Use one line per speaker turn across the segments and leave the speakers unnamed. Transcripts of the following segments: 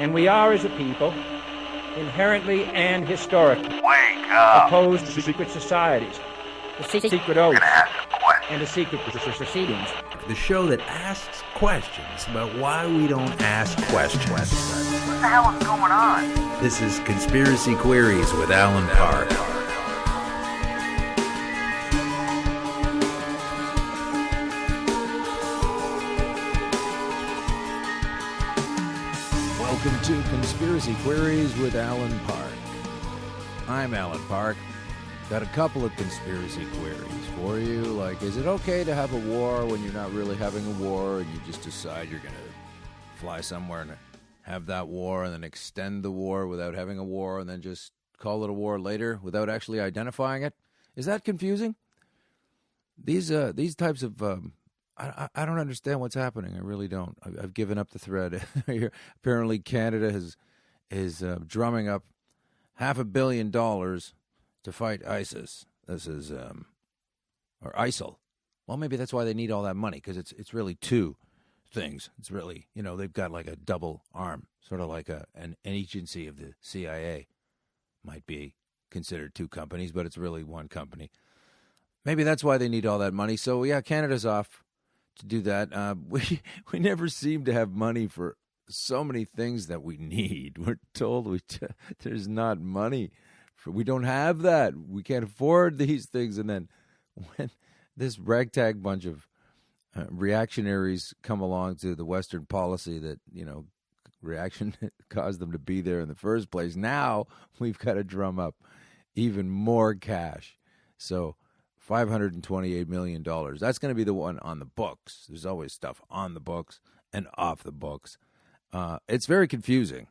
And we are, as a people, inherently and historically
Wake up.
opposed to secret societies, the secret oaths, and the secret proceedings.
The show that asks questions about why we don't ask questions.
What the hell is going on?
This is Conspiracy Queries with Alan Park. Welcome to Conspiracy Queries with Alan Park. I'm Alan Park. Got a couple of conspiracy queries for you, like, is it okay to have a war when you're not really having a war and you just decide you're going to fly somewhere and have that war and then extend the war without having a war and then just call it a war later without actually identifying it? Is that confusing? These types of... I don't understand what's happening. I really don't. I've given up the thread. Apparently Canada is drumming up $500 million to fight ISIS. This is, or ISIL. Well, maybe that's why they need all that money, because it's really two things. It's really, they've got like a double arm, sort of like an agency of the CIA. Might be considered two companies, but it's really one company. Maybe that's why they need all that money. So, yeah, Canada's off to do that. We never seem to have money for so many things that we need. We're told there's not money. We don't have that. We can't afford these things. And then when this ragtag bunch of reactionaries come along to the Western policy that, reaction caused them to be there in the first place, now we've got to drum up even more cash. So $528 million. That's going to be the one on the books. There's always stuff on the books and off the books. It's very confusing.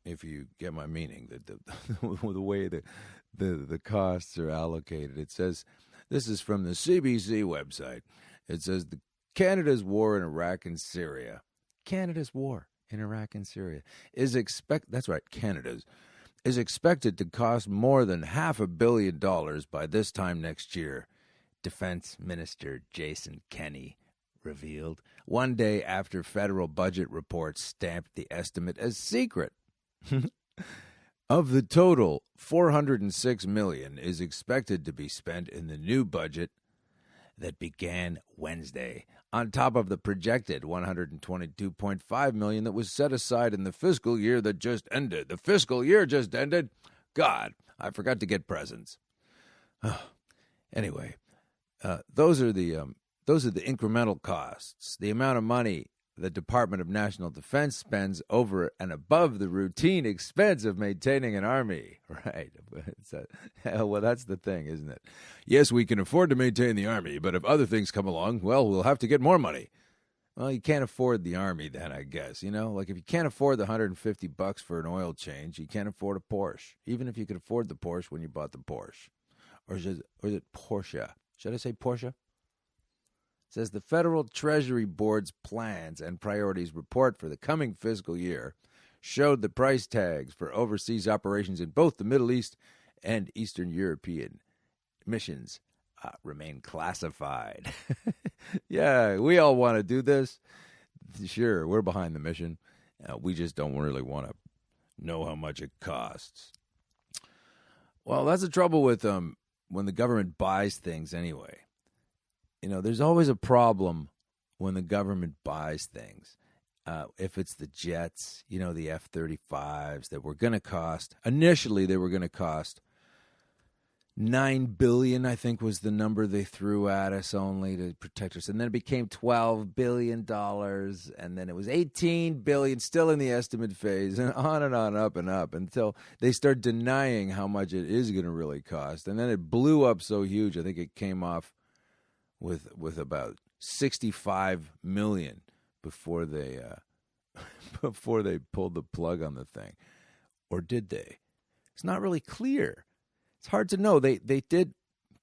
If you get my meaning, the way the costs are allocated. It says, this is from the CBC website. It says Canada's war in Iraq and Syria. Canada's war in Iraq and Syria that's right, Canada's, is expected to cost more than $500 million by this time next year, Defense Minister Jason Kenney revealed one day after federal budget reports stamped the estimate as secret. Of the total, $406 million is expected to be spent in the new budget that began Wednesday, on top of the projected $122.5 million that was set aside in the fiscal year that just ended. The fiscal year just ended. God, I forgot to get presents. Anyway, those are the incremental costs. The amount of money the Department of National Defense spends over and above the routine expense of maintaining an army. Right. Well, that's the thing, isn't it? Yes, we can afford to maintain the army, but if other things come along, well, we'll have to get more money. Well, you can't afford the army then, I guess. Like if you can't afford the $150 for an oil change, you can't afford a Porsche, even if you could afford the Porsche when you bought the Porsche. Or is it Porsche? Should I say Porsche? Says the Federal Treasury Board's plans and priorities report for the coming fiscal year showed the price tags for overseas operations in both the Middle East and Eastern European missions remain classified. Yeah, we all want to do this. Sure, we're behind the mission. We just don't really want to know how much it costs. Well, that's the trouble with when the government buys things anyway. There's always a problem when the government buys things. If it's the jets, the F-35s that were going to cost, initially they were going to cost $9 billion, I think was the number they threw at us only to protect us. And then it became $12 billion, and then it was $18 billion, still in the estimate phase, and on, up and up, until they start denying how much it is going to really cost. And then it blew up so huge, I think it came off with about $65 million before they pulled the plug on the thing. Or did they? It's not really clear. It's hard to know. They did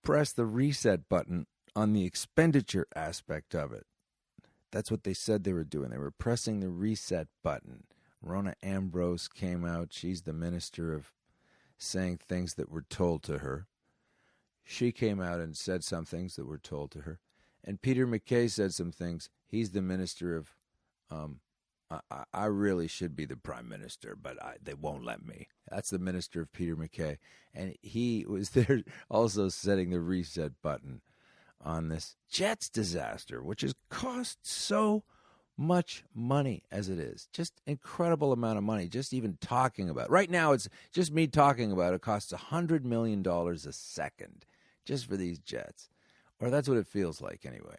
press the reset button on the expenditure aspect of it. That's what they said they were doing. They were pressing the reset button. Rona Ambrose came out. She's the minister of saying things that were told to her. She came out and said some things that were told to her. And Peter MacKay said some things. He's the minister of I really should be the prime minister, but they won't let me. That's the minister of Peter MacKay. And he was there also setting the reset button on this Jets disaster, which has cost so much money as it is. Just incredible amount of money, just even talking about it. Right now, it's just me talking about it costs $100 million a second just for these jets. Or that's what it feels like anyway.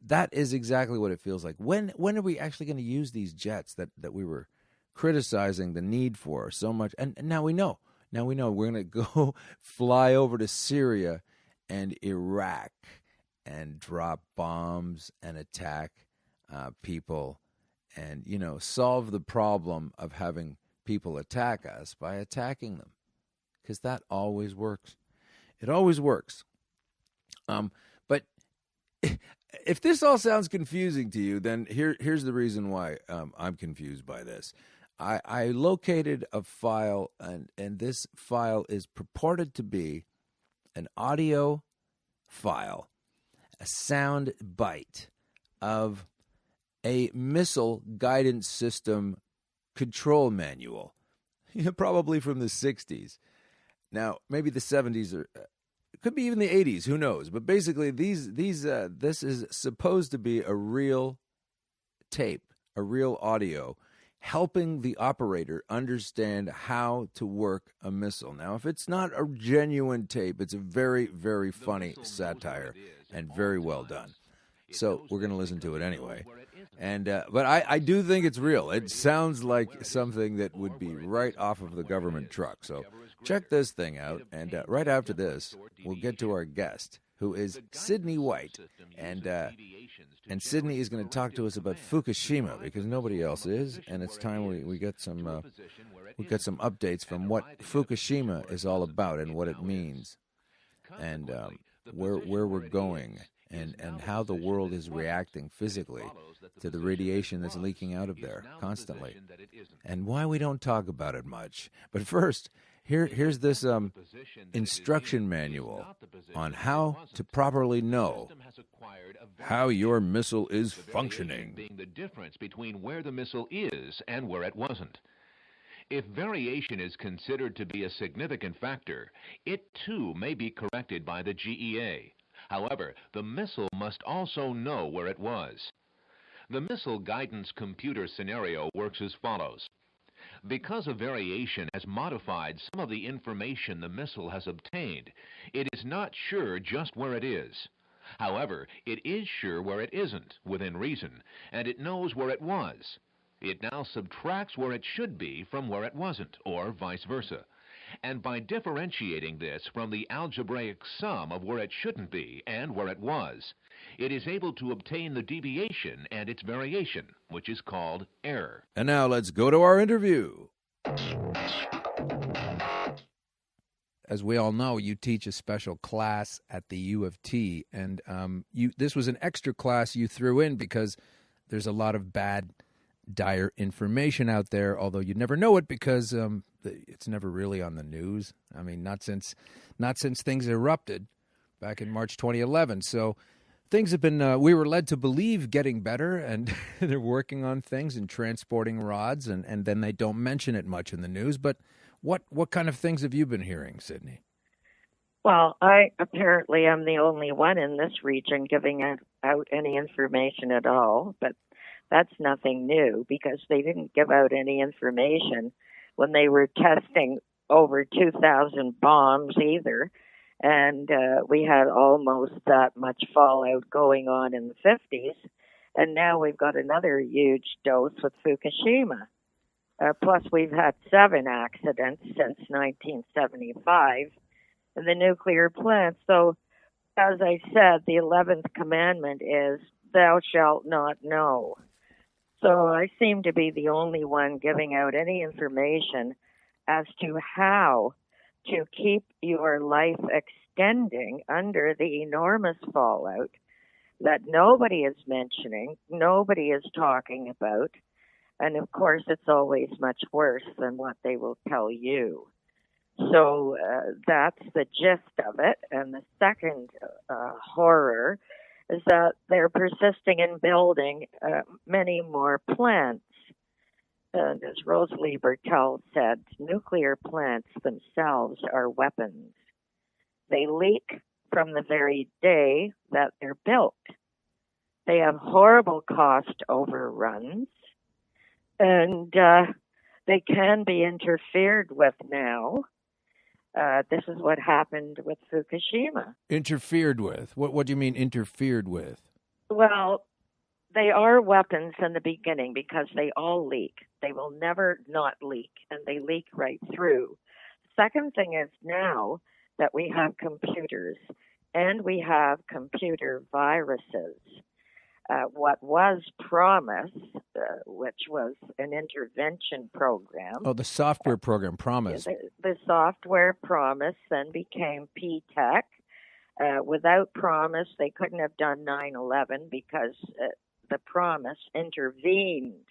That is exactly what it feels like. When are we actually going to use these jets that we were criticizing the need for so much? And now we know. Now we know we're going to go fly over to Syria and Iraq and drop bombs and attack people and, solve the problem of having people attack us by attacking them. Because that always works. It always works. But if this all sounds confusing to you, then here's the reason why I'm confused by this. I located a file, and this file is purported to be an audio file, a sound bite of a missile guidance system control manual, probably from the 60s. Now, maybe the 70s or it could be even the 80s, who knows? But basically, this is supposed to be a real tape, a real audio, helping the operator understand how to work a missile. Now, if it's not a genuine tape, it's a very, very funny satire and very well done. So we're going to listen to it anyway. And but I do think it's real. It sounds like something that would be right off of the government truck. So check this thing out. And right after this, we'll get to our guest, who is Sydney White. And Sydney is going to talk to us about Fukushima, because nobody else is. And it's time we get some updates from what Fukushima is all about and what it means, and where we're going. And how the world is reacting physically to the radiation that's leaking out of there constantly, and why we don't talk about it much. But first, here's this instruction manual on how to properly know how your missile is functioning.
Being the difference between where the missile is and where it wasn't. If variation is considered to be a significant factor, it too may be corrected by the GEA. However, the missile must also know where it was. The missile guidance computer scenario works as follows. Because a variation has modified some of the information the missile has obtained, it is not sure just where it is. However, it is sure where it isn't, within reason, and it knows where it was. It now subtracts where it should be from where it wasn't, or vice versa. And by differentiating this from the algebraic sum of where it shouldn't be and where it was, it is able to obtain the deviation and its variation, which is called error.
And now let's go to our interview. As we all know, you teach a special class at the U of T, and this was an extra class you threw in because there's a lot of bad, dire information out there, although you'd never know it because it's never really on the news. I mean, not since things erupted back in March 2011. So things have been, we were led to believe, getting better, and they're working on things and transporting rods, and then they don't mention it much in the news. But what kind of things have you been hearing, Sydney?
Well, I apparently am the only one in this region giving out any information at all, but that's nothing new because they didn't give out any information when they were testing over 2,000 bombs either. And we had almost that much fallout going on in the 50s. And now we've got another huge dose with Fukushima. Plus, we've had 7 accidents since 1975 in the nuclear plant. So, as I said, the 11th commandment is, thou shalt not know. So I seem to be the only one giving out any information as to how to keep your life extending under the enormous fallout that nobody is mentioning, nobody is talking about, and of course it's always much worse than what they will tell you. So that's the gist of it. And the second horror is that they're persisting in building many more plants. And as Rosalie Bertel said, nuclear plants themselves are weapons. They leak from the very day that they're built. They have horrible cost overruns, and they can be interfered with now. This is what happened with Fukushima.
Interfered with? What do you mean interfered with?
Well, they are weapons in the beginning because they all leak. They will never not leak, and they leak right through. Second thing is now that we have computers and we have computer viruses. What was PROMIS, which was an intervention program.
Oh, the software program, PROMIS.
The software PROMIS then became PTEC. Without PROMIS, they couldn't have done 9/11 because the PROMIS intervened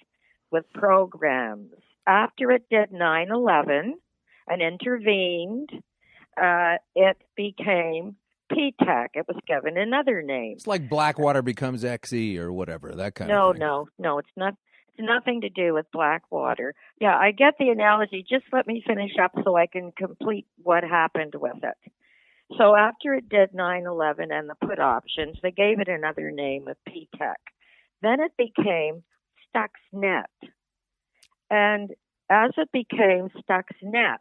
with programs. After it did 9/11 and intervened, it became PTEC. It was given another name.
It's like Blackwater becomes XE or whatever, that kind of thing.
No, it's not. It's nothing to do with Blackwater. Yeah, I get the analogy. Just let me finish up so I can complete what happened with it. So after it did 9/11 and the put options, they gave it another name of PTEC. Then it became Stuxnet. And as it became Stuxnet,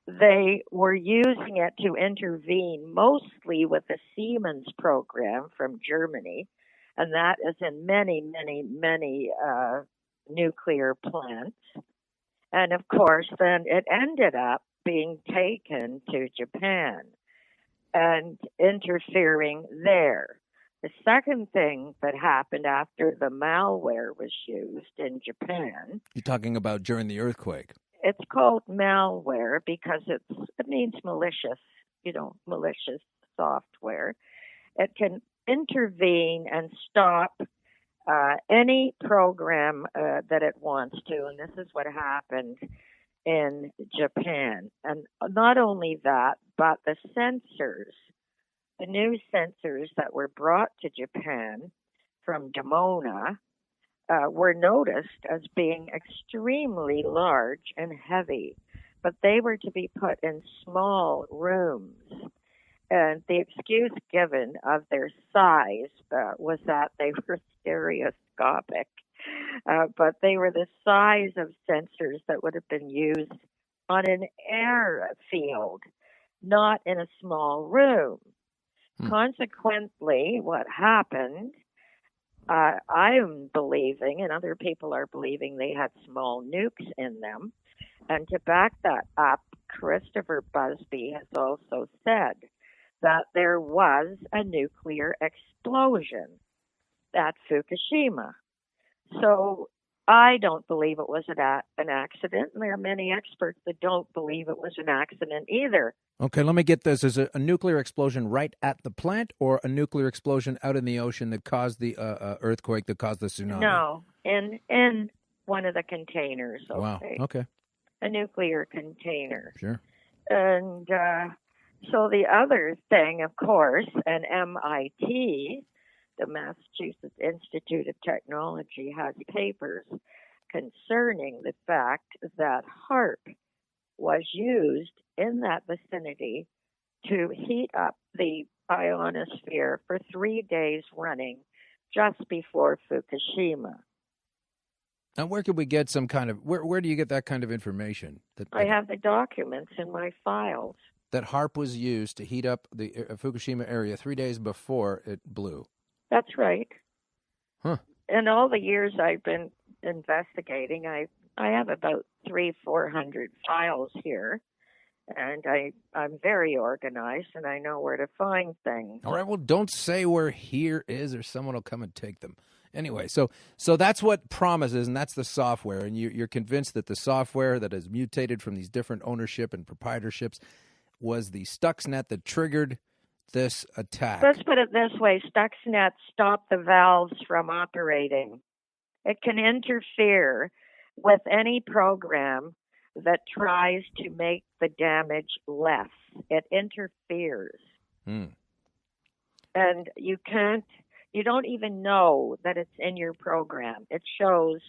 they were using it to intervene mostly with the Siemens program from Germany, and that is in many, many, many nuclear plants. And of course, then it ended up being taken to Japan and interfering there. The second thing that happened after the malware was used in Japan.
You're talking about during the earthquake.
It's called malware because it means malicious, malicious software. It can intervene and stop any program that it wants to, and this is what happened in Japan. And not only that, but the sensors, the new sensors that were brought to Japan from Dimona, were noticed as being extremely large and heavy, but they were to be put in small rooms. And the excuse given of their size was that they were stereoscopic, but they were the size of sensors that would have been used on an airfield, not in a small room. Consequently, what happened, I'm believing, and other people are believing, they had small nukes in them. And to back that up, Christopher Busby has also said that there was a nuclear explosion at Fukushima. So I don't believe it was an accident, and there are many experts that don't believe it was an accident either.
Okay, let me get this. Is it a nuclear explosion right at the plant or a nuclear explosion out in the ocean that caused the earthquake, that caused the tsunami?
No, in one of the containers. Okay.
Wow, okay.
A nuclear container.
Sure.
And so the other thing, of course, and MIT, the Massachusetts Institute of Technology, has papers concerning the fact that HAARP was used in that vicinity to heat up the ionosphere for 3 days running just before Fukushima.
Now, where could we get some kind of, where do you get that kind of information?
I have the documents in my files.
That HAARP was used to heat up the Fukushima area 3 days before it blew.
That's right.
Huh.
In all the years I've been investigating, I have about 300-400 files here, and I'm very organized, and I know where to find things.
All right, well, don't say where here is, or someone will come and take them. Anyway, so that's what PROMIS is, and that's the software, and you're convinced that the software that has mutated from these different ownership and proprietorships was the Stuxnet that triggered this attack.
Let's put it this way. Stuxnet stopped the valves from operating. It can interfere with any program that tries to make the damage less. It interferes. And you don't even know that it's in your program. It shows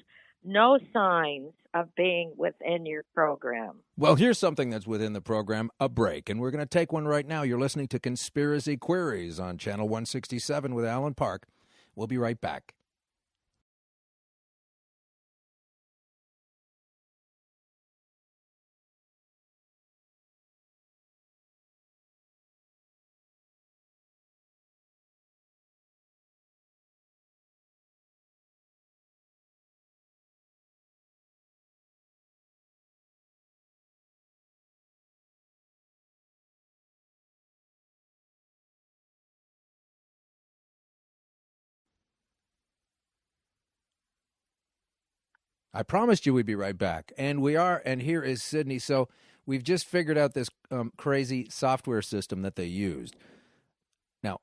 no signs of being within your program.
Well, here's something that's within the program, a break, and we're going to take one right now. You're listening to Conspiracy Queries on Channel 167 with Alan Park. We'll be right back. I promised you we'd be right back, and we are, and here is Sydney. So we've just figured out this crazy software system that they used. Now,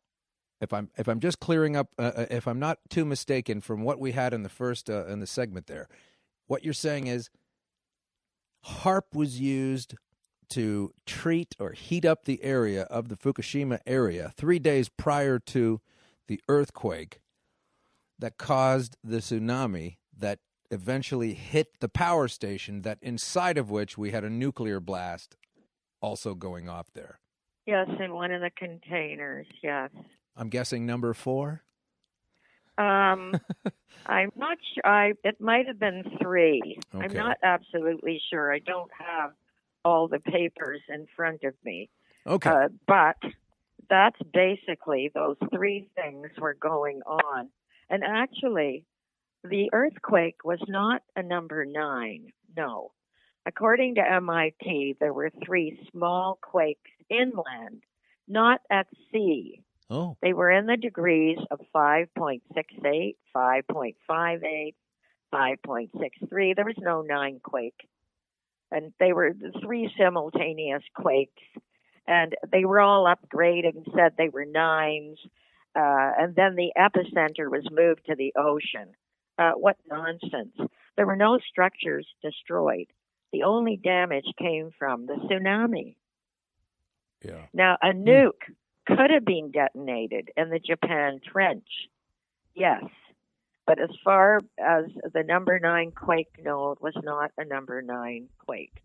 if I'm just clearing up, if I'm not too mistaken from what we had in the first in the segment there, what you're saying is HARP was used to treat or heat up the area of the Fukushima area 3 days prior to the earthquake that caused the tsunami that eventually hit the power station, that inside of which we had a nuclear blast also going off there.
Yes, in one of the containers, yes.
I'm guessing number 4?
I'm not sure. It might have been 3.
Okay.
I'm not absolutely sure. I don't have all the papers in front of me.
Okay.
But that's basically those 3 things were going on. And actually, the earthquake was not a number 9, no. According to MIT, there were 3 small quakes inland, not at sea.
Oh.
They were in the degrees of 5.68, 5.58, 5.63. There was no 9 quake. And they were the 3 simultaneous quakes. And they were all upgraded and said they were 9s. And then the epicenter was moved to the ocean. What nonsense. There were no structures destroyed. The only damage came from the tsunami.
Yeah.
Now, a nuke could have been detonated in the Japan Trench. Yes. But as far as the number 9 quake, no, it was not a number 9 quake.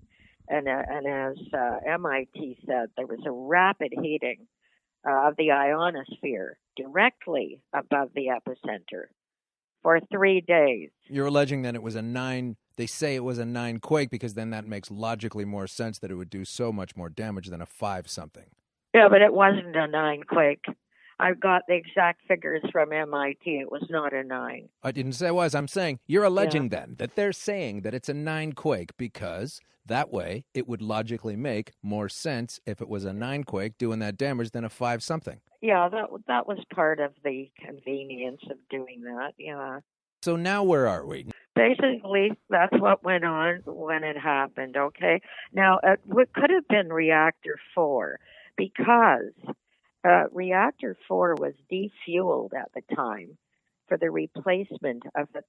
And as MIT said, there was a rapid heating of the ionosphere directly above the epicenter for 3 days.
You're alleging that it was a 9, they say it was a 9 quake because then that makes logically more sense that it would do so much more damage than a 5 something.
Yeah, but it wasn't a 9 quake. I've got the exact figures from MIT. It was not a 9.
I didn't say it was. I'm saying you're alleging then that they're saying that it's a 9 quake because that way it would logically make more sense if it was a 9 quake doing that damage than a 5 something.
Yeah, that was part of the convenience of doing that, yeah.
So now where are we?
Basically, that's what went on when it happened, okay? Now, what could have been Reactor 4 because Reactor 4 was defueled at the time for the replacement of its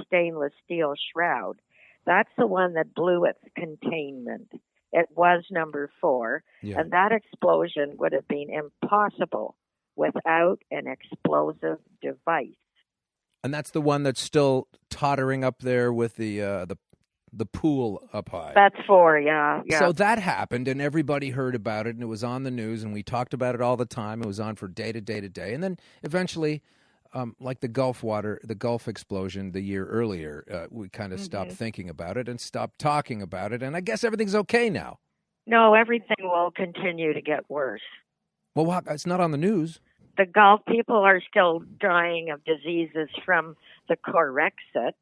stainless steel shroud. That's the one that blew its containment. It was number 4, and that explosion would have been impossible without an explosive device.
And that's the one that's still tottering up there with the pool up high.
That's 4, yeah.
So that happened, and everybody heard about it, and it was on the news, and we talked about it all the time. It was on for day to day to day. And then eventually, like the Gulf explosion the year earlier, we kind of stopped thinking about it and stopped talking about it, and I guess everything's okay now.
No, everything will continue to get worse.
Well, it's not on the news.
The Gulf people are still dying of diseases from the Corexit,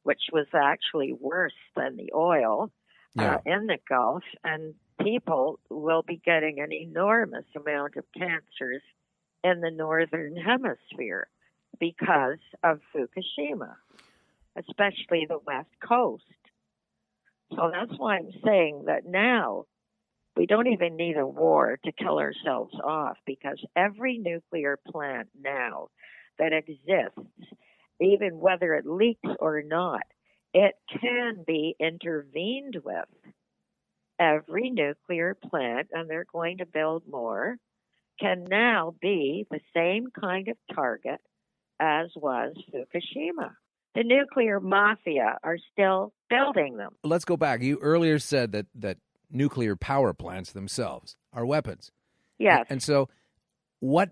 which was actually worse than the oil in the Gulf, and people will be getting an enormous amount of cancers in the northern hemisphere because of Fukushima, especially the West Coast. So that's why I'm saying that now we don't even need a war to kill ourselves off, because every nuclear plant now that exists, even whether it leaks or not, it can be intervened with. Every nuclear plant, and they're going to build more, can now be the same kind of target as was Fukushima. The nuclear mafia are still building them.
Let's go back. You earlier said that nuclear power plants themselves are weapons.
Yes.
And so what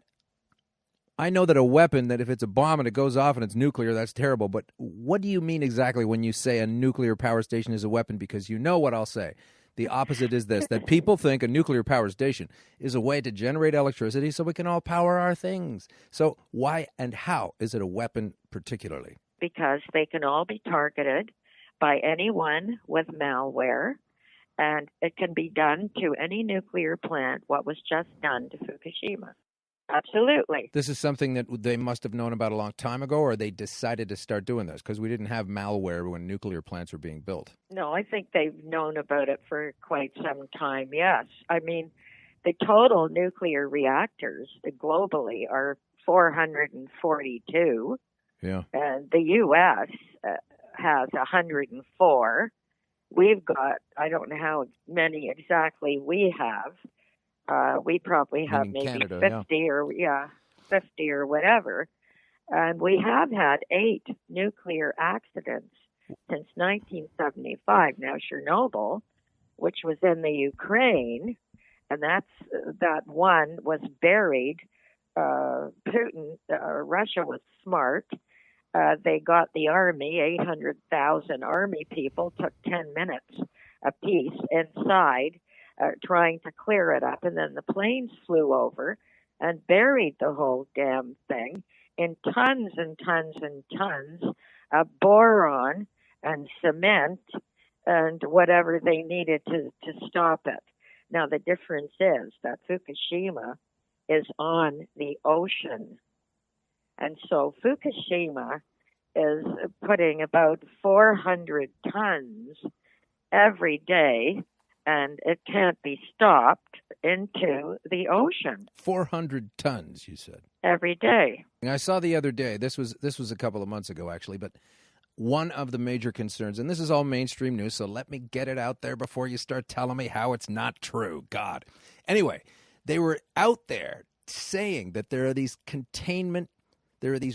I know that a weapon, that if it's a bomb and it goes off and it's nuclear, that's terrible. But what do you mean exactly when you say a nuclear power station is a weapon? Because you know what I'll say. The opposite is this, that people think a nuclear power station is a way to generate electricity so we can all power our things. So why and how is it a weapon particularly?
Because they can all be targeted by anyone with malware, and it can be done to any nuclear plant, what was just done to Fukushima. Absolutely.
This is something that they must have known about a long time ago, or they decided to start doing this because we didn't have malware when nuclear plants were being built.
No, I think they've known about it for quite some time, yes. I mean, the total nuclear reactors globally are 442.
Yeah.
And the U.S. has 104. We've got, I don't know how many exactly we have. We probably have maybe
Canada,
50
yeah.
50 or whatever. And we have had 8 nuclear accidents since 1975. Now, Chernobyl, which was in the Ukraine, and that one was buried. Putin, Russia was smart. They got the army, 800,000 army people, took 10 minutes apiece inside trying to clear it up. And then the planes flew over and buried the whole damn thing in tons and tons and tons of boron and cement and whatever they needed to stop it. Now, the difference is that Fukushima is on the ocean. And so Fukushima is putting about 400 tons every day, and it can't be stopped, into the ocean.
400 tons, you said.
Every day.
I saw the other day, this was a couple of months ago actually, but one of the major concerns, and this is all mainstream news, so let me get it out there before you start telling me how it's not true. God. Anyway, they were out there saying that there are these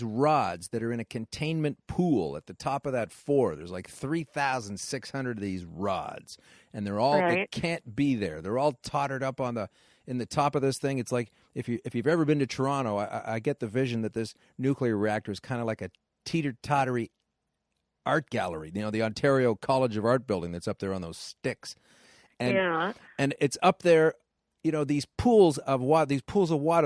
rods that are in a containment pool at the top of that fort. There's like 3,600 of these rods, and they're all,
Right.
It can't be there. They're all tottered up in the top of this thing. It's like if you've ever been to Toronto, I get the vision that this nuclear reactor is kind of like a teeter-tottery art gallery. You know, the Ontario College of Art building that's up there on those sticks, and it's up there. You know, these pools of water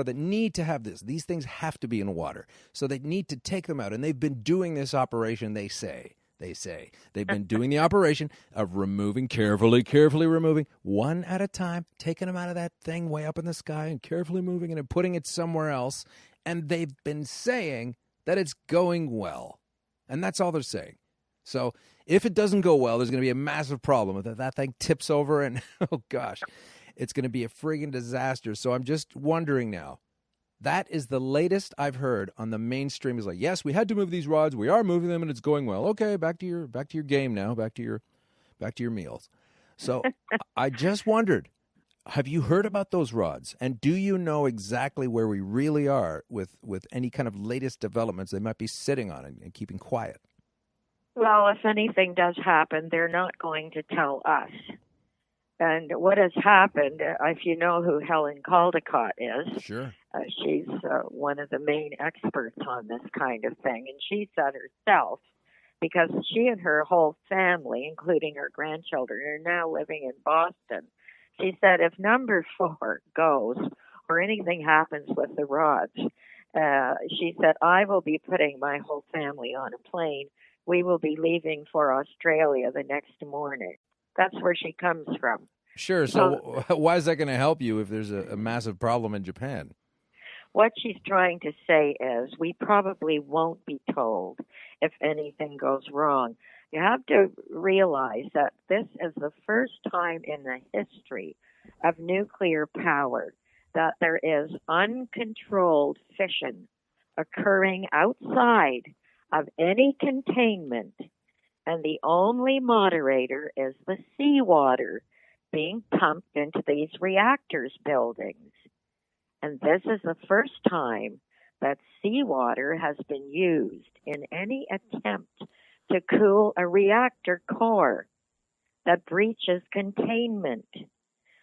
that need to have this. These things have to be in water. So they need to take them out. And they've been doing this operation, they say. They've been doing the operation of removing, carefully removing, one at a time, taking them out of that thing way up in the sky and carefully moving it and putting it somewhere else. And they've been saying that it's going well. And that's all they're saying. So if it doesn't go well, there's going to be a massive problem. If that thing tips over and, oh gosh, it's going to be a friggin' disaster. So I'm just wondering now. That is the latest I've heard on the mainstream. Is like, yes, we had to move these rods. We are moving them, and it's going well. Okay, back to your game now. Back to your meals. So I just wondered, have you heard about those rods? And do you know exactly where we really are with any kind of latest developments they might be sitting on and keeping quiet?
Well, if anything does happen, they're not going to tell us. And what has happened, if you know who Helen Caldicott is,
Sure.
She's one of the main experts on this kind of thing. And she said herself, because she and her whole family, including her grandchildren, are now living in Boston. She said if number 4 goes or anything happens with the rods, she said, I will be putting my whole family on a plane. We will be leaving for Australia the next morning. That's where she comes from.
Sure. So why is that going to help you if there's a massive problem in Japan?
What she's trying to say is we probably won't be told if anything goes wrong. You have to realize that this is the first time in the history of nuclear power that there is uncontrolled fission occurring outside of any containment, and the only moderator is the seawater being pumped into these reactors buildings. And this is the first time that seawater has been used in any attempt to cool a reactor core that breaches containment.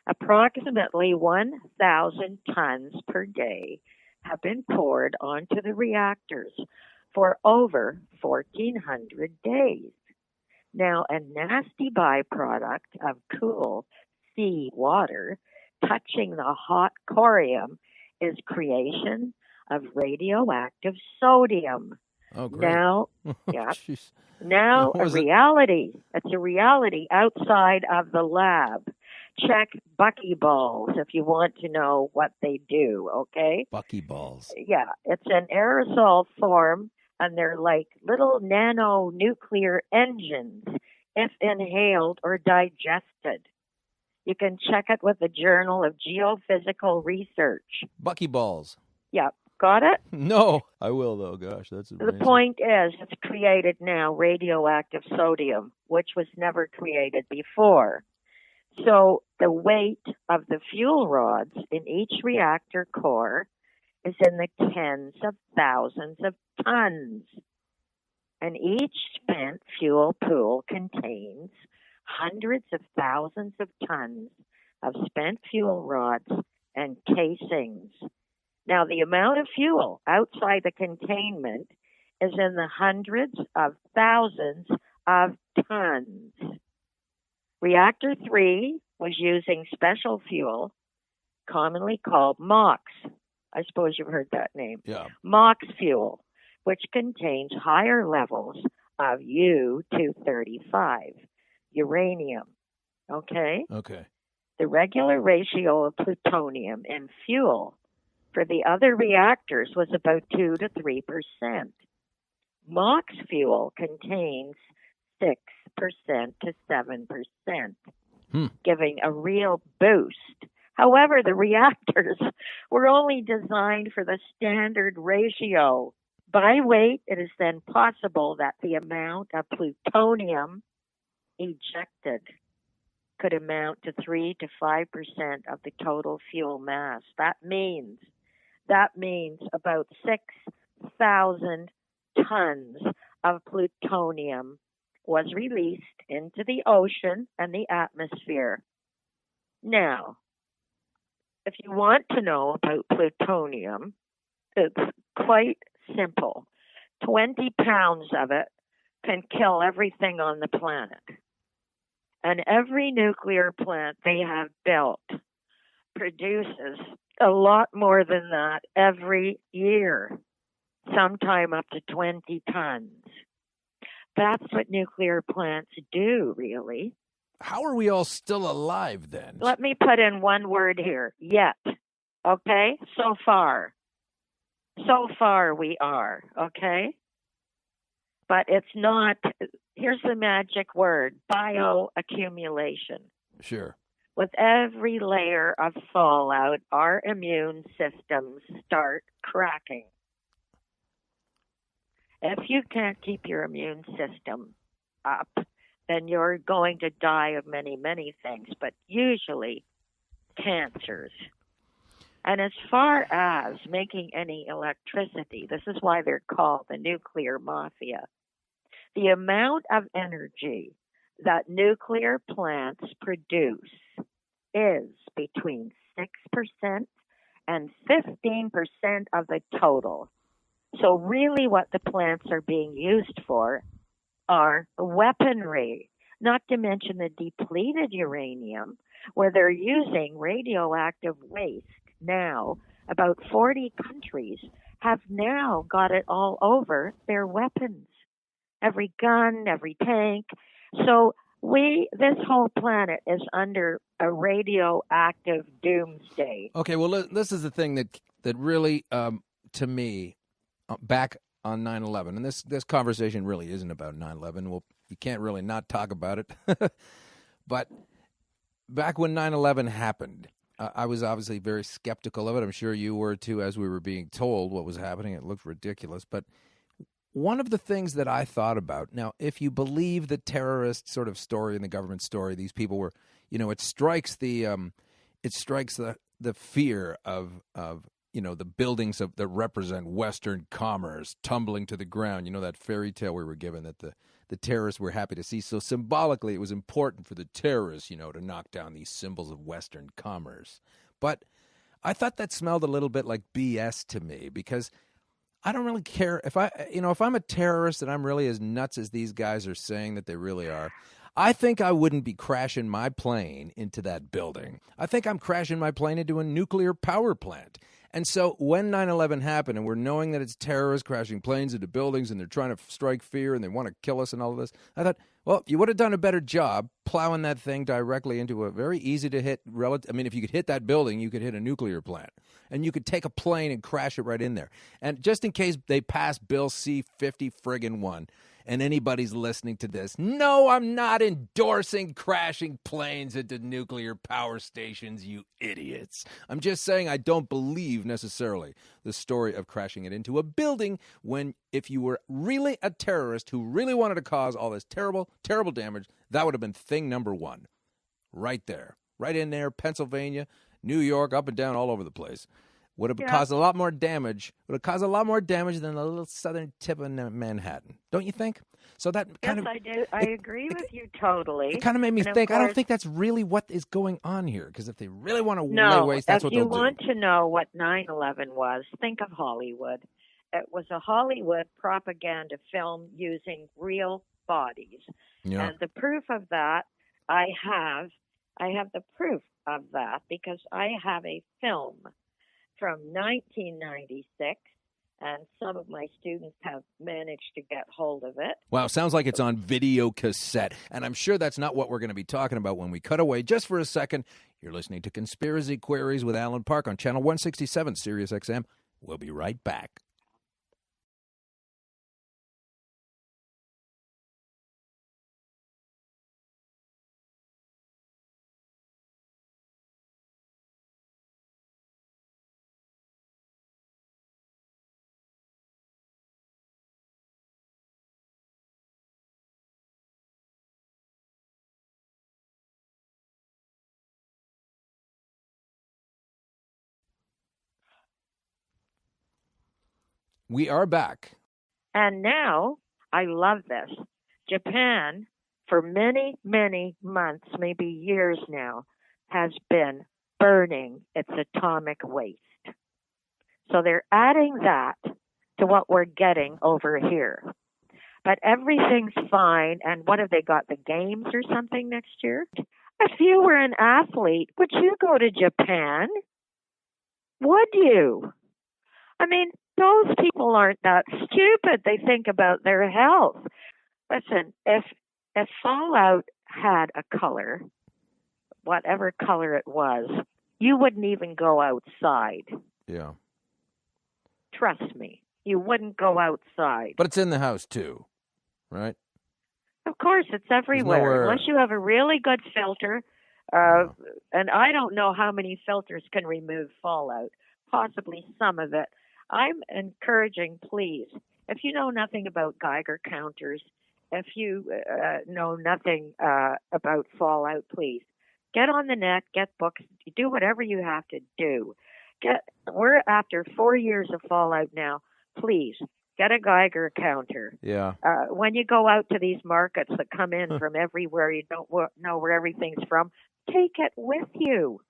Approximately 1,000 tons per day have been poured onto the reactors for over 1,400 days. Now, a nasty byproduct of cool sea water touching the hot corium is creation of radioactive sodium.
Oh, great.
Now, yeah.
Jeez.
Now a
Was it-
reality. It's a reality outside of the lab. Check buckyballs if you want to know what they do, okay?
Buckyballs.
Yeah, it's an aerosol form, and they're like little nano-nuclear engines if inhaled or digested. You can check it with the Journal of Geophysical Research.
Buckyballs.
Yeah, got it?
No, I will though. Gosh, that's
The
amazing.
point is, it's created now radioactive sodium, which was never created before. So the weight of the fuel rods in each reactor core is in the tens of thousands of tons. And each spent fuel pool contains hundreds of thousands of tons of spent fuel rods and casings. Now, the amount of fuel outside the containment is in the hundreds of thousands of tons. Reactor 3 was using special fuel, commonly called MOX. I suppose you've heard that name.
Yeah.
MOX fuel, which contains higher levels of U-235, uranium. Okay?
Okay.
The regular ratio of plutonium in fuel for the other reactors was about 2 to 3%. MOX fuel contains 6% to 7%, giving a real boost. However, the reactors were only designed for the standard ratio. By weight, it is then possible that the amount of plutonium ejected could amount to 3 to 5% of the total fuel mass. That means about 6,000 tons of plutonium was released into the ocean and the atmosphere. Now, if you want to know about plutonium, it's quite simple. 20 pounds of it can kill everything on the planet. And every nuclear plant they have built produces a lot more than that every year, sometime up to 20 tons. That's what nuclear plants do, really.
How are we all still alive then?
Let me put in one word here, yet. Okay? So far. So far we are, okay? But it's not, here's the magic word, bioaccumulation.
Sure.
With every layer of fallout, our immune systems start cracking. If you can't keep your immune system up, then you're going to die of many, many things, but usually cancers. And as far as making any electricity, this is why they're called the nuclear mafia. The amount of energy that nuclear plants produce is between 6% and 15% of the total. So really what the plants are being used for are weaponry, not to mention the depleted uranium, where they're using radioactive waste now. About 40 countries have now got it all over their weapons. Every gun, every tank. So this whole planet is under a radioactive doomsday.
Okay, well, this is the thing that really, to me, back on 9/11, and this conversation really isn't about 9/11. Well, you can't really not talk about it. But back when 9/11 happened, I was obviously very skeptical of it. I'm sure you were too, as we were being told what was happening. It looked ridiculous. But one of the things that I thought about, now, if you believe the terrorist sort of story and the government story, these people were, it strikes the fear of the buildings that represent Western commerce tumbling to the ground. That fairy tale we were given that the terrorists were happy to see. So symbolically, it was important for the terrorists, to knock down these symbols of Western commerce. But I thought that smelled a little bit like BS to me, because I don't really care if I'm a terrorist and I'm really as nuts as these guys are saying that they really are. I think I wouldn't be crashing my plane into that building. I think I'm crashing my plane into a nuclear power plant. And so when 9/11 happened and we're knowing that it's terrorists crashing planes into buildings and they're trying to strike fear and they want to kill us and all of this, I thought, well, you would have done a better job plowing that thing directly into a very easy to hit if you could hit that building, you could hit a nuclear plant. And you could take a plane and crash it right in there. And just in case they pass Bill C-50 friggin' 1, and anybody's listening to this, no, I'm not endorsing crashing planes into nuclear power stations, you idiots. I'm just saying I don't believe necessarily the story of crashing it into a building when if you were really a terrorist who really wanted to cause all this terrible, terrible damage, that would have been thing number one. Right there. Right in there, Pennsylvania, New York, up and down, all over the place. Would have caused a lot more damage. Would have caused a lot more damage than the little southern tip of Manhattan. Don't you think? So that kind of.
Yes, I do. I agree with you totally.
It kind of made me think.
Course,
I don't think that's really what is going on here. Because if they really want to lay waste, that's what
they'll
do.
If you want to know what 9/11 was, think of Hollywood. It was a Hollywood propaganda film using real bodies.
Yeah.
And the proof of that, I have the proof of that because I have a film from 1996, and some of my students have managed to get hold of it.
Wow, sounds like it's on video cassette, and I'm sure that's not what we're going to be talking about when we cut away just for a second. You're listening to Conspiracy Queries with Alan Park on Channel 167, Sirius XM. We'll be right back. We are back.
And now, I love this. Japan, for many, many months, maybe years now, has been burning its atomic waste. So they're adding that to what we're getting over here. But everything's fine. And what have they got, the games or something next year? If you were an athlete, would you go to Japan? Would you? I mean, those people aren't that stupid. They think about their health. Listen, if Fallout had a color, whatever color it was, you wouldn't even go outside.
Yeah.
Trust me, you wouldn't go outside.
But it's in the house too, right?
Of course, it's everywhere. Unless you have a really good filter. And I don't know how many filters can remove Fallout. Possibly some of it. I'm encouraging, please, if you know nothing about Geiger counters, if you know nothing about Fallout, please get on the net, get books, do whatever you have to do. We're after 4 years of Fallout now. Please get a Geiger counter.
Yeah.
When you go out to these markets that come in from everywhere, you don't know where everything's from. Take it with you.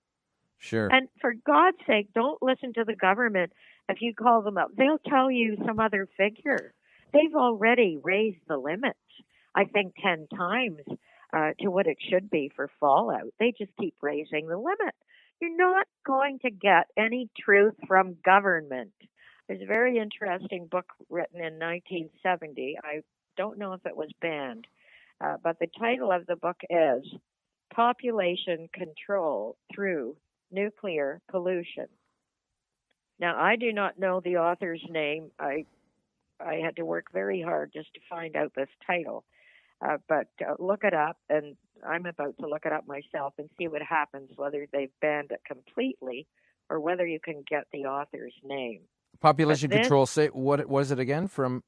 Sure.
And for God's sake, don't listen to the government. If you call them up, they'll tell you some other figure. They've already raised the limits, I think 10 times to what it should be for Fallout. They just keep raising the limit. You're not going to get any truth from government. There's a very interesting book written in 1970. I don't know if it was banned, but the title of the book is Population Control Through Nuclear Pollution. Now, I do not know the author's name. I had to work very hard just to find out this title. But look it up, and I'm about to look it up myself and see what happens, whether they've banned it completely or whether you can get the author's name.
Population control, say, what was it again? From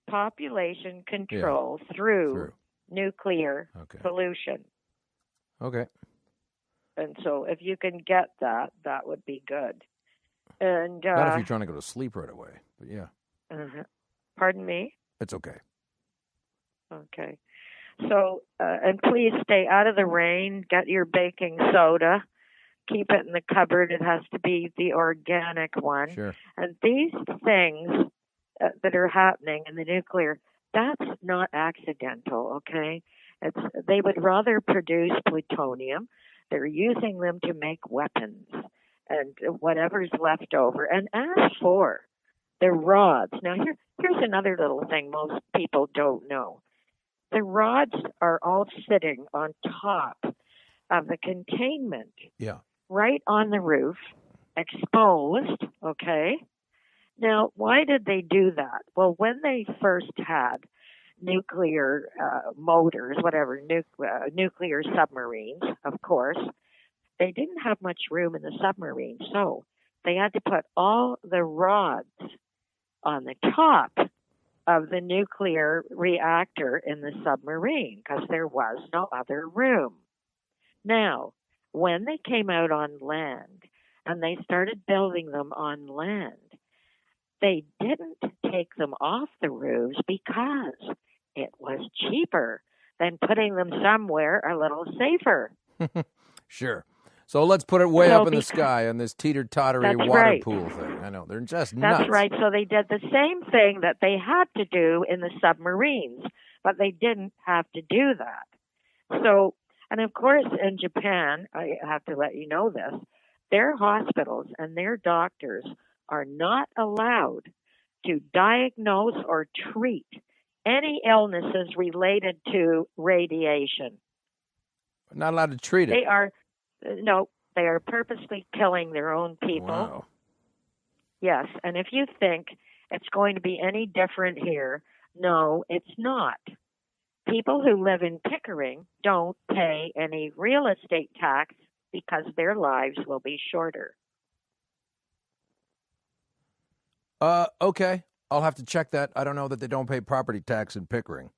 population control through nuclear pollution.
Okay.
And so if you can get that, that would be good. And
Not if you're trying to go to sleep right away, but yeah.
Pardon me?
It's okay.
Okay. So, and please stay out of the rain. Get your baking soda. Keep it in the cupboard. It has to be the organic one.
Sure.
And these things that are happening in the nuclear, that's not accidental, okay? They would rather produce plutonium. They're using them to make weapons and whatever's left over. And as for the rods, now here's another little thing most people don't know. The rods are all sitting on top of the containment.
Yeah.
Right on the roof, exposed, okay? Now, why did they do that? Well, when they first had nuclear motors, whatever, nuclear submarines, of course, they didn't have much room in the submarine, so they had to put all the rods on the top of the nuclear reactor in the submarine because there was no other room. Now, when they came out on land and they started building them on land, they didn't take them off the roofs because it was cheaper than putting them somewhere a little safer.
Sure. So let's put it way up in the sky on this teeter-tottery water pool thing. I know, they're just nuts.
That's right. So they did the same thing that they had to do in the submarines, but they didn't have to do that. So, and of course, in Japan, I have to let you know this, their hospitals and their doctors are not allowed to diagnose or treat any illnesses related to radiation.
Not allowed to treat it.
They are purposely killing their own people.
Wow.
Yes, and if you think it's going to be any different here, no, it's not. People who live in Pickering don't pay any real estate tax because their lives will be shorter.
Okay. I'll have to check that. I don't know that they don't pay property tax in Pickering.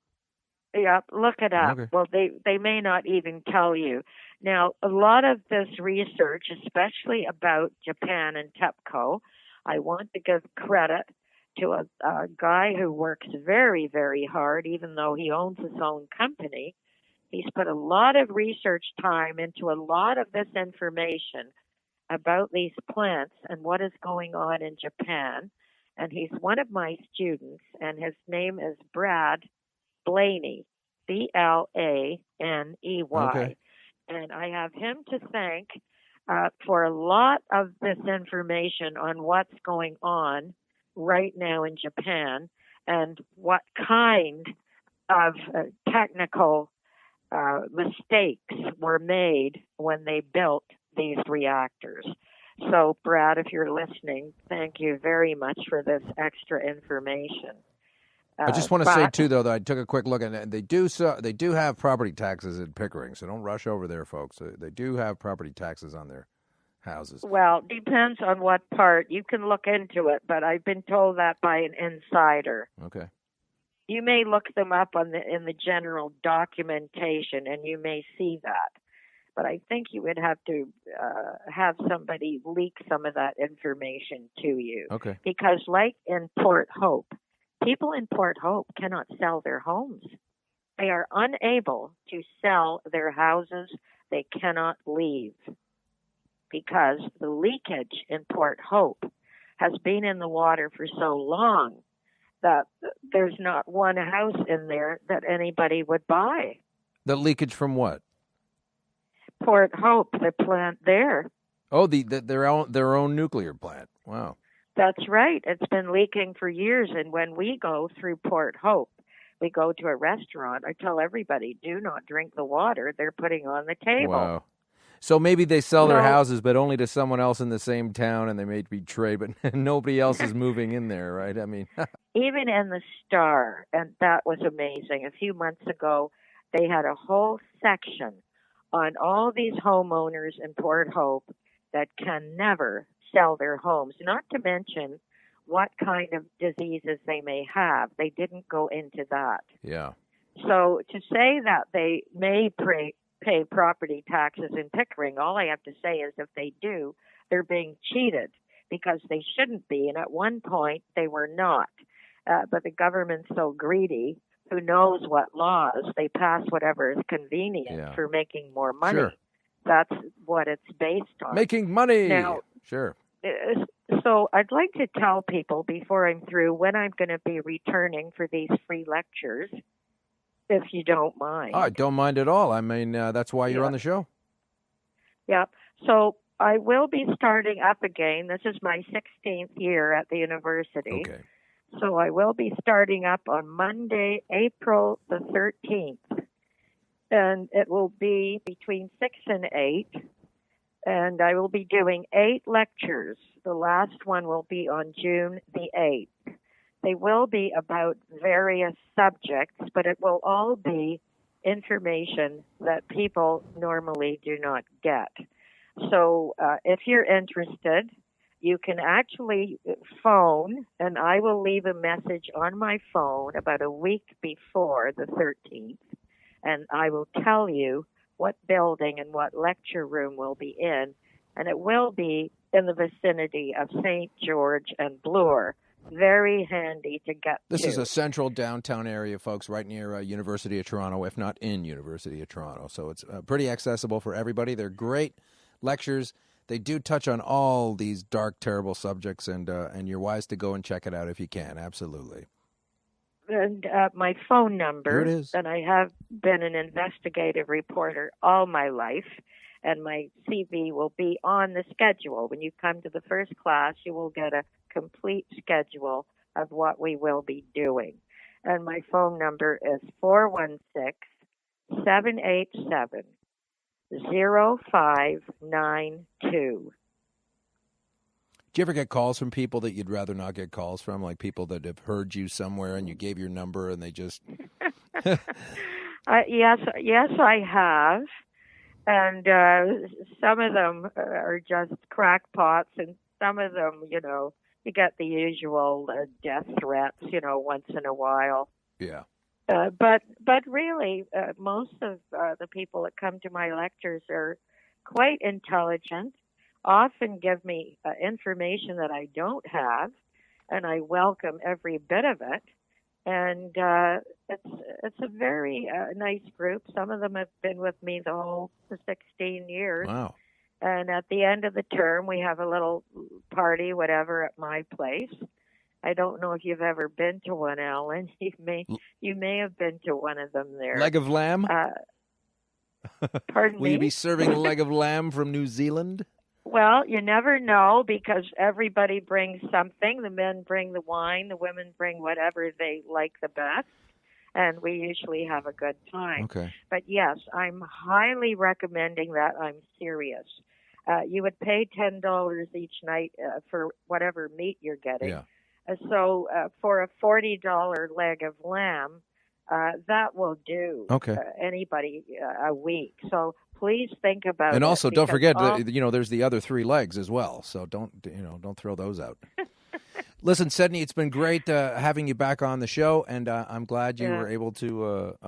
Yeah, look it up.
Okay.
Well, they may not even tell you. Now, a lot of this research, especially about Japan and TEPCO, I want to give credit to a guy who works very, very hard, even though he owns his own company. He's put a lot of research time into a lot of this information about these plants and what is going on in Japan. And he's one of my students, and his name is Brad Blaney, Blaney.
Okay.
And I have him to thank for a lot of this information on what's going on right now in Japan and what kind of technical mistakes were made when they built these reactors. So, Brad, if you're listening, thank you very much for this extra information.
I just want to say too, though, that I took a quick look, and they do have property taxes in Pickering, so don't rush over there, folks. They do have property taxes on their houses.
Well, depends on what part. You can look into it, but I've been told that by an insider.
Okay.
You may look them up in the general documentation, and you may see that. But I think you would have to have somebody leak some of that information to you.
Okay.
Because like in Port Hope, people in Port Hope cannot sell their homes. They are unable to sell their houses. They cannot leave because the leakage in Port Hope has been in the water for so long that there's not one house in there that anybody would buy.
The leakage from what?
Port Hope, the plant there.
Oh, their own nuclear plant. Wow.
That's right. It's been leaking for years, and when we go through Port Hope, we go to a restaurant. I tell everybody, do not drink the water they're putting on the table.
Wow. So maybe they sell their houses, but only to someone else in the same town, and they may be trade, but nobody else is moving in there, right? I mean,
even in the Star, and that was amazing. A few months ago, they had a whole section on all these homeowners in Port Hope that can never sell their homes, not to mention what kind of diseases they may have. They didn't go into that.
Yeah.
So to say that they may pay property taxes in Pickering, all I have to say is if they do, they're being cheated because they shouldn't be. And at one point, they were not. But the government's so greedy, who knows what laws, they pass whatever is convenient for making more money.
Sure.
That's what it's based on.
Making money.
Now,
sure.
So I'd like to tell people before I'm through when I'm going to be returning for these free lectures, if you don't mind.
Oh, I don't mind at all. I mean, that's why you're on the show.
Yeah. So I will be starting up again. This is my 16th year at the university.
Okay.
So I will be starting up on Monday, April the 13th. And it will be between 6 and 8. And I will be doing 8 lectures. The last one will be on June the 8th. They will be about various subjects, but it will all be information that people normally do not get. So if you're interested, you can actually phone, and I will leave a message on my phone about a week before the 13th, and I will tell you what building and what lecture room we'll be in, and it will be in the vicinity of St. George and Bloor. Very handy to get
This
to.
is a central downtown area, folks, right near University of Toronto, if not in University of Toronto. So it's pretty accessible for everybody. They're great lectures. They do touch on all these dark, terrible subjects, and you're wise to go and check it out if you can. Absolutely.
And my phone number,
Here it is.
and I have been an investigative reporter all my life, and my CV will be on the schedule. When you come to the first class, you will get a complete schedule of what we will be doing. And my phone number is 416-787-0592.
Do you ever get calls from people that you'd rather not get calls from, like people that have heard you somewhere and you gave your number and they just...
Yes, I have. And some of them are just crackpots, and some of them, you get the usual death threats, once in a while.
Yeah.
But really, most of the people that come to my lectures are quite intelligent, often give me information that I don't have, and I welcome every bit of it. And it's a very nice group. Some of them have been with me the whole 16 years.
Wow.
And at the end of the term, we have a little party, whatever, at my place. I don't know if you've ever been to one, Alan. You may have been to one of them there.
Leg of lamb?
Pardon me?
Will you be serving leg of lamb from New Zealand?
Well, you never know because everybody brings something. The men bring the wine. The women bring whatever they like the best. And we usually have a good time.
Okay.
But yes, I'm highly recommending that. I'm serious. You would pay $10 each night for whatever meat you're getting.
Yeah.
So for a $40 leg of lamb, that will do anybody a week. So please think about it.
And also, don't forget, there's the other 3 legs as well. So don't throw those out. Listen, Sydney, it's been great having you back on the show, and I'm glad you were able to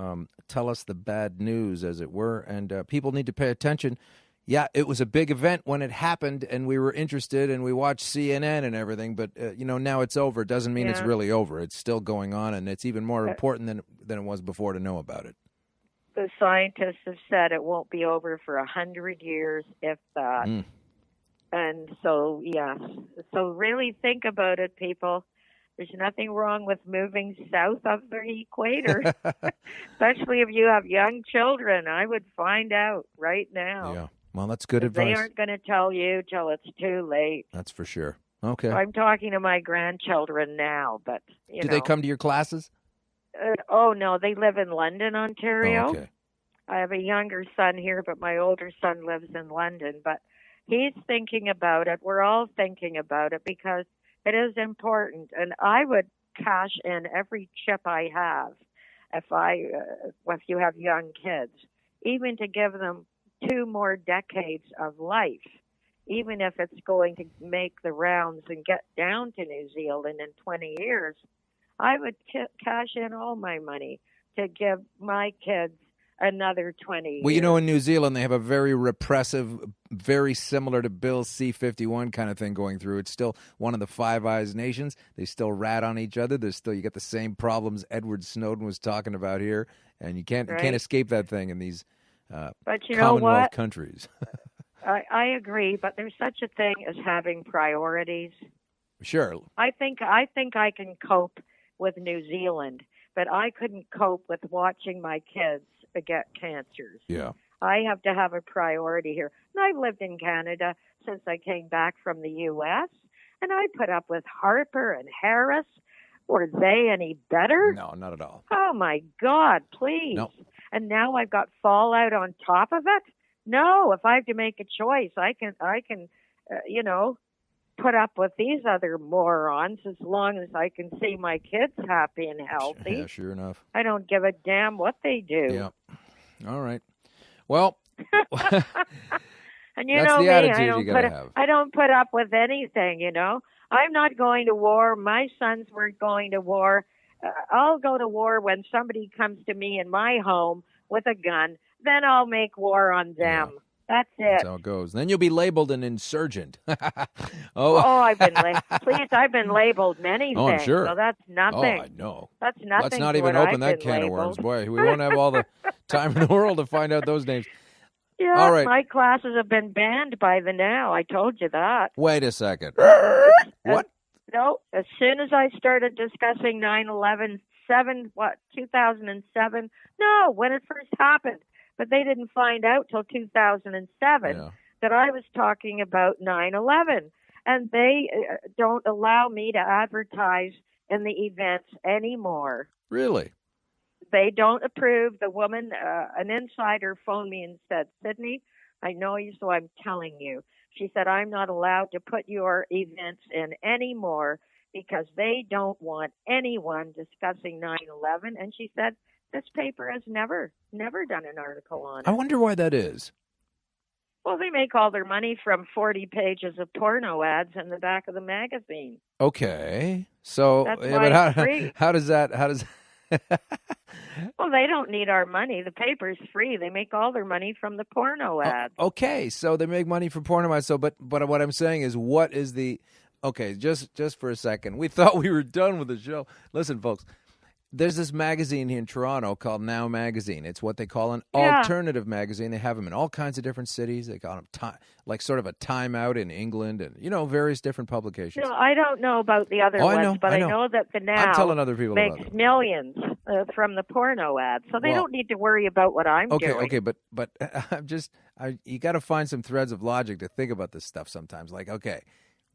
tell us the bad news, as it were. And people need to pay attention. Yeah, it was a big event when it happened, and we were interested, and we watched CNN and everything. But now it's over. It doesn't mean it's really over. It's still going on, and it's even more important than it was before to know about it.
The scientists have said it won't be over for 100 years, if that. And so, yes. So really think about it, people. There's nothing wrong with moving south of the equator, especially if you have young children. I would find out right now.
Yeah. Well, that's good advice.
They aren't going to tell you till it's too late.
That's for sure. Okay.
I'm talking to my grandchildren now, but,
Do they come to your classes?
Oh, no. They live in London, Ontario.
Oh, okay.
I have a younger son here, but my older son lives in London. But he's thinking about it. We're all thinking about it because it is important. And I would cash in every chip I have if you have young kids, even to give them 2 more decades of life, even if it's going to make the rounds and get down to New Zealand in 20 years. I would cash in all my money to give my kids another 20 years.
Well, you know, in New Zealand, they have a very repressive, very similar to Bill C-51 kind of thing going through. It's still one of the Five Eyes nations. They still rat on each other. You get the same problems Edward Snowden was talking about here, and you can't escape that thing in these
but you
Commonwealth
know what?
countries.
I agree, but there's such a thing as having priorities.
Sure.
I think I can cope with New Zealand, but I couldn't cope with watching my kids get cancers.
Yeah.
I have to have a priority here. And I've lived in Canada since I came back from the U.S., and I put up with Harper and Harris. Were they any better?
No, not at all.
Oh, my God, please.
No.
And now I've got fallout on top of it? No, if I have to make a choice, I can put up with these other morons as long as I can see my kids happy and healthy.
Yeah, sure enough.
I don't give a damn what they do.
Yeah. All right. Well,
and you
that's
know
the
me,
attitude you gotta have.
I don't put up with anything, you know. I'm not going to war. My sons weren't going to war. I'll go to war when somebody comes to me in my home with a gun. Then I'll make war on them.
Yeah.
That's it.
That's how it goes. Then you'll be labeled an insurgent.
I've been labeled many
Oh, I'm
things.
sure.
So that's nothing.
Oh, I know.
That's nothing.
Let's not
to
even
what
open
I've
that
been
can
labeled.
of worms. Boy, we won't have all the time in the world to find out those names.
Yeah,
All right.
my classes have been banned by the now. I told you that.
Wait a second. What?
No, as soon as I started discussing 9/11, 2007? No, when it first happened. But they didn't find out till 2007 that I was talking about 9/11. And they don't allow me to advertise in the events anymore.
Really?
They don't approve. The woman, an insider phoned me and said, Sydney, I know you, so I'm telling you. She said, I'm not allowed to put your events in anymore because they don't want anyone discussing 9/11. And she said, this paper has never done an article on it.
I wonder why that is.
Well, they make all their money from 40 pages of porno ads in the back of the magazine.
Okay. So,
That's
yeah,
why
but
it's free.
how does that
Well, they don't need our money. The paper's free. They make all their money from the porno ads.
Okay, so they make money for porno ads. So, but what I'm saying is, what is the? Okay, just for a second, we thought we were done with the show. Listen, folks, there's this magazine here in Toronto called Now Magazine. It's what they call an alternative magazine. They have them in all kinds of different cities. They call them like sort of a Time Out in England, and various different publications.
No, I don't know about the other ones, but I know that the Now
I'm telling other people
makes
about
millions from the porno ads, so they don't need to worry about what I'm doing.
Okay, but you got to find some threads of logic to think about this stuff sometimes. Like, okay,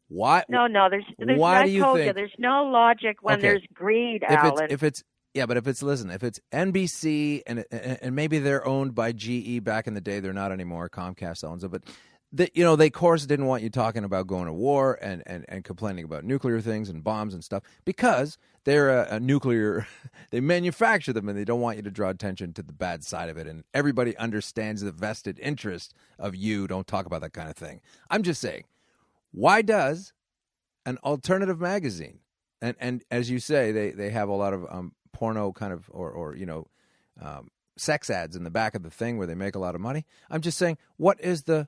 why?
No, there's
why
I
do you
told
think?
you, there's no logic when there's greed, Alan.
If it's NBC and maybe they're owned by GE back in the day, they're not anymore. Comcast owns it, but they of course didn't want you talking about going to war and complaining about nuclear things and bombs and stuff because they're a nuclear. They manufacture them and they don't want you to draw attention to the bad side of it. And everybody understands the vested interest of you. Don't talk about that kind of thing. I'm just saying. Why does an alternative magazine, and as you say, they have a lot of porno kind of or sex ads in the back of the thing where they make a lot of money. I'm just saying, what is the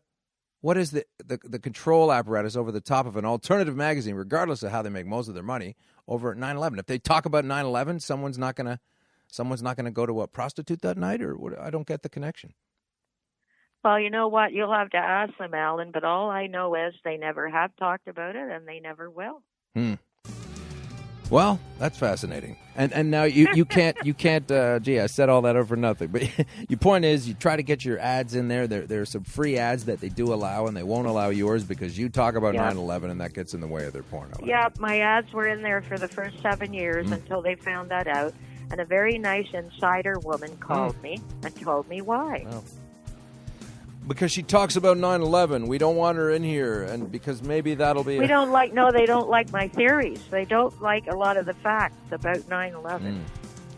control apparatus over the top of an alternative magazine, regardless of how they make most of their money, over at 9/11? If they talk about 9/11, someone's not gonna go to a prostitute that night, or what? I don't get the connection.
Well, you know what? You'll have to ask them, Alan, but all I know is they never have talked about it, and they never will.
Well, that's fascinating. And now you can't. Gee, I said all that over nothing. But your point is, you try to get your ads in there. There are some free ads that they do allow, and they won't allow yours because you talk about 9/11, and that gets in the way of their porno.
Yeah, my ads were in there for the first 7 years until they found that out. And a very nice insider woman called me and told me why.
Oh. Because she talks about 9/11. We don't want her in here, and because maybe that'll be...
they don't like my theories. They don't like a lot of the facts about 9/11.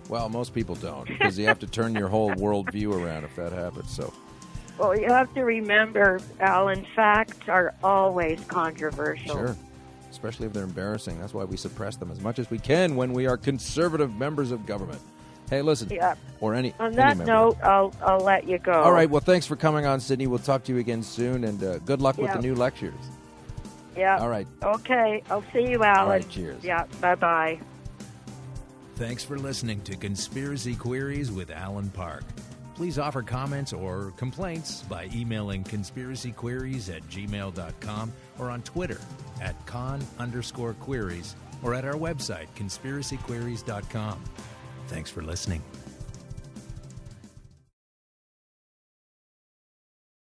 Well, most people don't, because you have to turn your whole worldview around if that happens. So,
well, you have to remember, Alan, facts are always controversial.
Sure, especially if they're embarrassing. That's why we suppress them as much as we can when we are conservative members of government. Hey, listen.
Yeah.
Or any.
On
any
that
member.
note, I'll let you go.
All right. Well, thanks for coming on, Sydney. We'll talk to you again soon, and good luck with
Yeah.
the new lectures.
Yeah.
All right.
Okay. I'll see you, Alan.
All right. Cheers.
Yeah. Bye-bye.
Thanks for listening to Conspiracy Queries with Alan Park. Please offer comments or complaints by emailing conspiracyqueries@gmail.com or on Twitter @con_queries or at our website, conspiracyqueries.com. Thanks for listening.